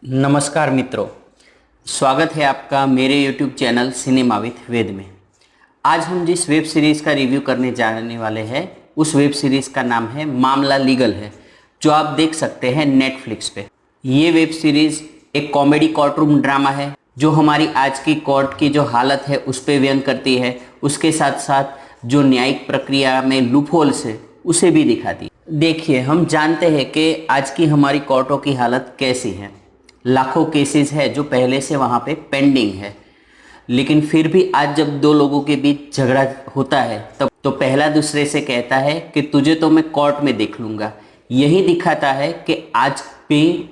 नमस्कार मित्रों, स्वागत है आपका मेरे YouTube चैनल सिनेमा विथ वेद में। आज हम जिस वेब सीरीज़ का रिव्यू करने जाने वाले हैं उस वेब सीरीज़ का नाम है मामला लीगल है, जो आप देख सकते हैं नेटफ्लिक्स पे। ये वेब सीरीज़ एक कॉमेडी कोर्टरूम ड्रामा है जो हमारी आज की कोर्ट की जो हालत है उस पर व्यंग करती है, उसके साथ साथ जो न्यायिक प्रक्रिया में लूपहोल्स है उसे भी दिखाती है। देखिए, हम जानते हैं कि आज की हमारी कोर्टों की हालत कैसी है। लाखों केसेस है जो पहले से वहाँ पे पेंडिंग है, लेकिन फिर भी आज जब दो लोगों के बीच झगड़ा होता है तब तो पहला दूसरे से कहता है कि तुझे तो मैं कोर्ट में देख लूँगा। यही दिखाता है कि आज भी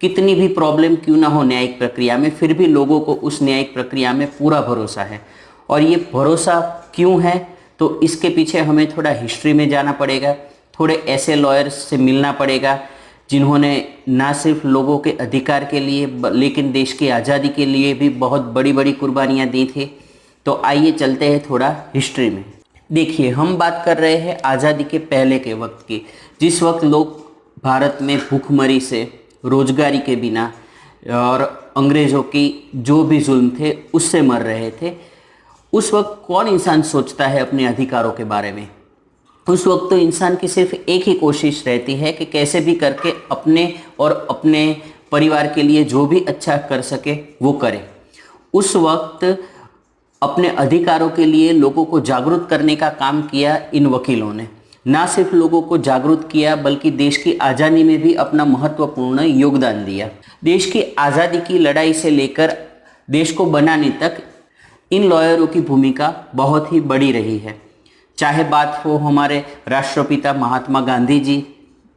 कितनी भी प्रॉब्लम क्यों ना हो न्यायिक प्रक्रिया में, फिर भी लोगों को उस न्यायिक प्रक्रिया में पूरा भरोसा है। और ये भरोसा क्यों है, तो इसके पीछे हमें थोड़ा हिस्ट्री में जाना पड़ेगा, थोड़े ऐसे लॉयर्स से मिलना पड़ेगा जिन्होंने ना सिर्फ लोगों के अधिकार के लिए लेकिन देश की आज़ादी के लिए भी बहुत बड़ी बड़ी कुर्बानियाँ दी थी। तो आइए चलते हैं थोड़ा हिस्ट्री में। देखिए, हम बात कर रहे हैं आज़ादी के पहले के वक्त की, जिस वक्त लोग भारत में भूखमरी से, रोजगारी के बिना और अंग्रेज़ों की जो भी जुल्म थे उससे मर रहे थे। उस वक्त कौन इंसान सोचता है अपने अधिकारों के बारे में? उस वक्त तो इंसान की सिर्फ एक ही कोशिश रहती है कि कैसे भी करके अपने और अपने परिवार के लिए जो भी अच्छा कर सके वो करे। उस वक्त अपने अधिकारों के लिए लोगों को जागरूक करने का काम किया इन वकीलों ने। ना सिर्फ लोगों को जागरूक किया बल्कि देश की आज़ादी में भी अपना महत्वपूर्ण योगदान दिया। देश की आज़ादी की लड़ाई से लेकर देश को बनाने तक इन लॉयरों की भूमिका बहुत ही बड़ी रही है। चाहे बात हो हमारे राष्ट्रपिता महात्मा गांधी जी,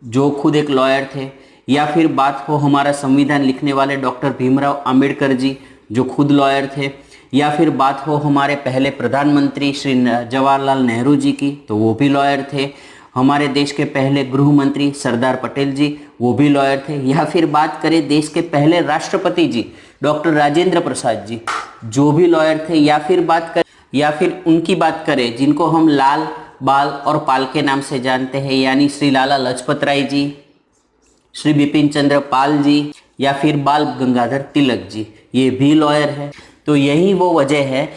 जो खुद एक लॉयर थे, या फिर बात हो हमारा संविधान लिखने वाले डॉक्टर भीमराव अंबेडकर जी, जो खुद लॉयर थे, या फिर बात हो हमारे पहले प्रधानमंत्री श्री जवाहरलाल नेहरू जी की, तो वो भी लॉयर थे। हमारे देश के पहले गृह मंत्री सरदार पटेल जी, वो भी लॉयर थे। या फिर बात करें देश के पहले राष्ट्रपति जी डॉक्टर राजेंद्र प्रसाद जी, जो भी लॉयर थे। या फिर उनकी बात करें जिनको हम लाल, बाल और पाल के नाम से जानते हैं, यानी श्री लाला लाजपत राय जी, श्री बिपिन चंद्र पाल जी, या फिर बाल गंगाधर तिलक जी, ये भी लॉयर है। तो यही वो वजह है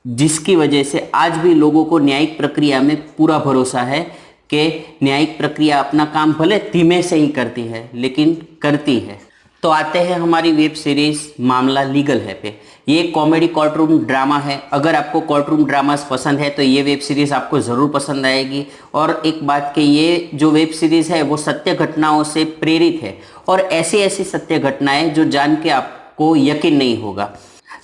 जिसकी वजह से आज भी लोगों को न्यायिक प्रक्रिया में पूरा भरोसा है कि न्यायिक प्रक्रिया अपना काम भले धीमे से ही करती है लेकिन करती है। तो आते हैं हमारी वेब सीरीज मामला लीगल है पे। ये कॉमेडी कोर्टरूम ड्रामा है। अगर आपको कोर्टरूम ड्रामास पसंद है तो ये वेब सीरीज़ आपको ज़रूर पसंद आएगी। और एक बात कि ये जो वेब सीरीज़ है वो सत्य घटनाओं से प्रेरित है, और ऐसी ऐसी सत्य घटनाएं जो जान के आपको यकीन नहीं होगा,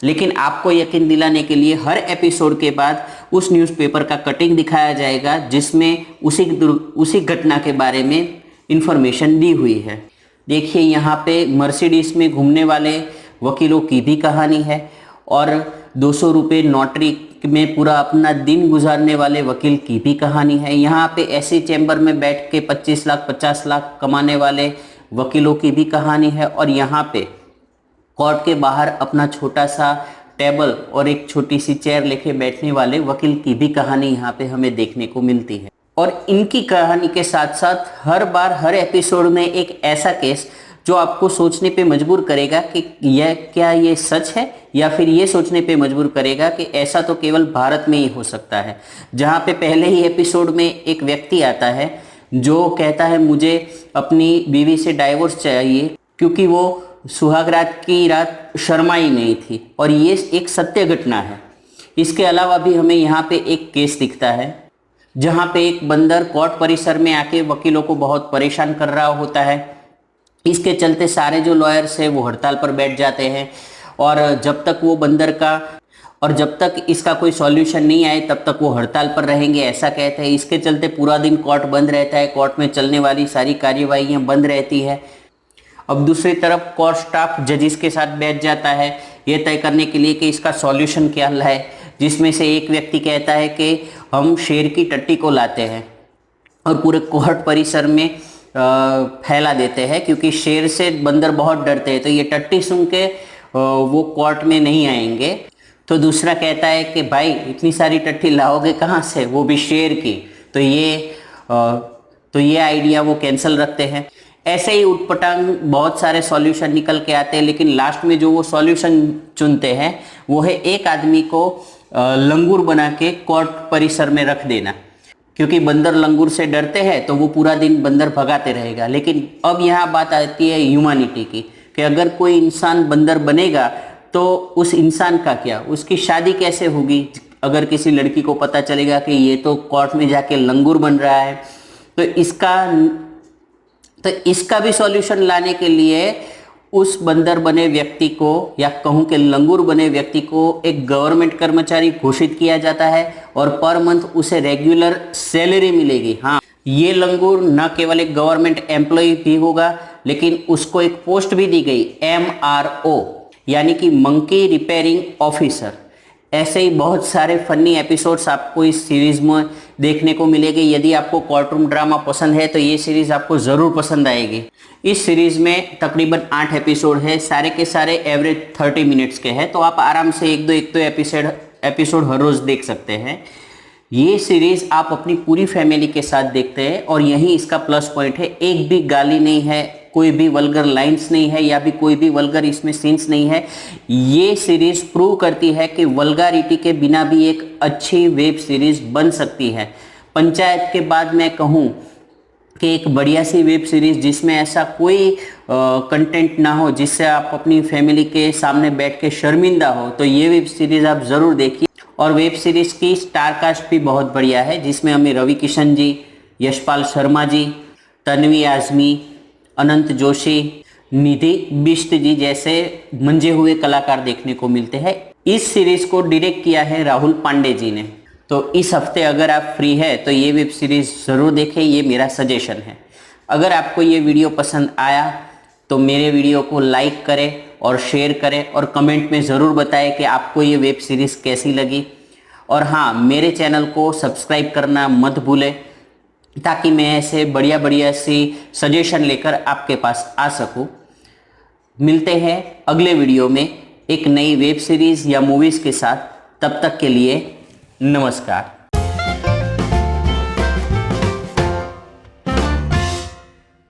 लेकिन आपको यकीन दिलाने के लिए हर एपिसोड के बाद उस न्यूज़पेपर का कटिंग दिखाया जाएगा जिसमें उसी घटना के बारे में इंफॉर्मेशन दी हुई है। देखिए, यहाँ पे मर्सिडीज में घूमने वाले वकीलों की भी कहानी है, और 200 रुपये नोटरी में पूरा अपना दिन गुजारने वाले वकील की भी कहानी है। यहाँ पे ऐसी चैम्बर में बैठ के 25 लाख 50 लाख कमाने वाले वकीलों की भी कहानी है। और यहाँ पे कोर्ट के बाहर अपना छोटा सा टेबल और एक छोटी सी चेयर लेके बैठने वाले वकील की भी कहानी यहाँ पे हमें देखने को मिलती है। और इनकी कहानी के साथ साथ हर बार हर एपिसोड में एक ऐसा केस जो आपको सोचने पे मजबूर करेगा कि ये सच है, या फिर ये सोचने पे मजबूर करेगा कि ऐसा तो केवल भारत में ही हो सकता है। जहाँ पे पहले ही एपिसोड में एक व्यक्ति आता है जो कहता है मुझे अपनी बीवी से डाइवोर्स चाहिए क्योंकि वो सुहागरात की रात शर्माई नहीं थी, और ये एक सत्य घटना है। इसके अलावा भी हमें यहाँ पे एक केस दिखता है जहाँ पे एक बंदर कोर्ट परिसर में आके वकीलों को बहुत परेशान कर रहा होता है। इसके चलते सारे जो लॉयर्स हैं वो हड़ताल पर बैठ जाते हैं, और जब तक इसका कोई सॉल्यूशन नहीं आए तब तक वो हड़ताल पर रहेंगे, ऐसा कहते हैं। इसके चलते पूरा दिन कोर्ट बंद रहता है, कोर्ट में चलने वाली सारी कार्यवाहियाँ बंद रहती है। अब दूसरी तरफ कोर्ट स्टाफ जजिस के साथ बैठ जाता है ये तय करने के लिए कि इसका सॉल्यूशन क्या है, जिसमें से एक व्यक्ति कहता है कि हम शेर की टट्टी को लाते हैं और पूरे कोर्ट परिसर में फैला देते हैं, क्योंकि शेर से बंदर बहुत डरते हैं, तो ये टट्टी सुन के वो कोर्ट में नहीं आएंगे। तो दूसरा कहता है कि भाई इतनी सारी टट्टी लाओगे कहाँ से, वो भी शेर की। तो ये आइडिया वो कैंसिल रखते हैं। ऐसे ही उटपटांग बहुत सारे सॉल्यूशन निकल के आते हैं, लेकिन लास्ट में जो वो सॉल्यूशन चुनते हैं वो है एक आदमी को लंगूर बना के कोर्ट परिसर में रख देना, क्योंकि बंदर लंगूर से डरते हैं तो वो पूरा दिन बंदर भगाते रहेगा। लेकिन अब यहाँ बात आती है ह्यूमैनिटी की, कि अगर कोई इंसान बंदर बनेगा तो उस इंसान का क्या, उसकी शादी कैसे होगी? अगर किसी लड़की को पता चलेगा कि ये तो कोर्ट में जाके लंगूर बन रहा है, तो इसका भी सॉल्यूशन लाने के लिए उस बंदर बने व्यक्ति को, या कहूं कि लंगूर बने व्यक्ति को, एक गवर्नमेंट कर्मचारी घोषित किया जाता है और पर मंथ उसे रेगुलर सैलरी मिलेगी। हाँ, ये लंगूर न केवल एक गवर्नमेंट एम्प्लॉय भी होगा, लेकिन उसको एक पोस्ट भी दी गई, MRO, यानी कि मंकी रिपेयरिंग ऑफिसर। ऐसे ही बहुत सारे फनी एपिसोड्स आपको इस सीरीज में देखने को मिलेंगे। यदि आपको कोर्टरूम ड्रामा पसंद है तो ये सीरीज आपको ज़रूर पसंद आएगी। इस सीरीज में तकरीबन 8 एपिसोड है, सारे के सारे एवरेज 30 मिनट्स के हैं, तो आप आराम से एक दो एपिसोड हर रोज़ देख सकते हैं। ये सीरीज आप अपनी पूरी फैमिली के साथ देखते हैं, और यही इसका प्लस पॉइंट है, एक भी गाली नहीं है, कोई भी वल्गर लाइंस नहीं है, या भी कोई भी वल्गर इसमें सीन्स नहीं है। ये सीरीज प्रूव करती है कि वल्गारिटी के बिना भी एक अच्छी वेब सीरीज बन सकती है। पंचायत के बाद मैं कहूँ कि एक बढ़िया सी वेब सीरीज जिसमें ऐसा कोई कंटेंट ना हो जिससे आप अपनी फैमिली के सामने बैठ के शर्मिंदा हो, तो ये वेब सीरीज आप ज़रूर देखिए। और वेब सीरीज की स्टार कास्ट भी बहुत बढ़िया है, जिसमें हमें रवि किशन जी, यशपाल शर्मा जी, तन्वी आज़मी, अनंत जोशी, निधि बिष्ट जी जैसे मंजे हुए कलाकार देखने को मिलते हैं। इस सीरीज को डायरेक्ट किया है राहुल पांडे जी ने। तो इस हफ्ते अगर आप फ्री है तो ये वेब सीरीज ज़रूर देखें, ये मेरा सजेशन है। अगर आपको ये वीडियो पसंद आया तो मेरे वीडियो को लाइक करें और शेयर करें, और कमेंट में ज़रूर बताएं कि आपको ये वेब सीरीज़ कैसी लगी। और हाँ, मेरे चैनल को सब्सक्राइब करना मत भूलें, ताकि मैं ऐसे बढ़िया सी सजेशन लेकर आपके पास आ सकूं। मिलते हैं अगले वीडियो में एक नई वेब सीरीज़ या मूवीज़ के साथ। तब तक के लिए नमस्कार।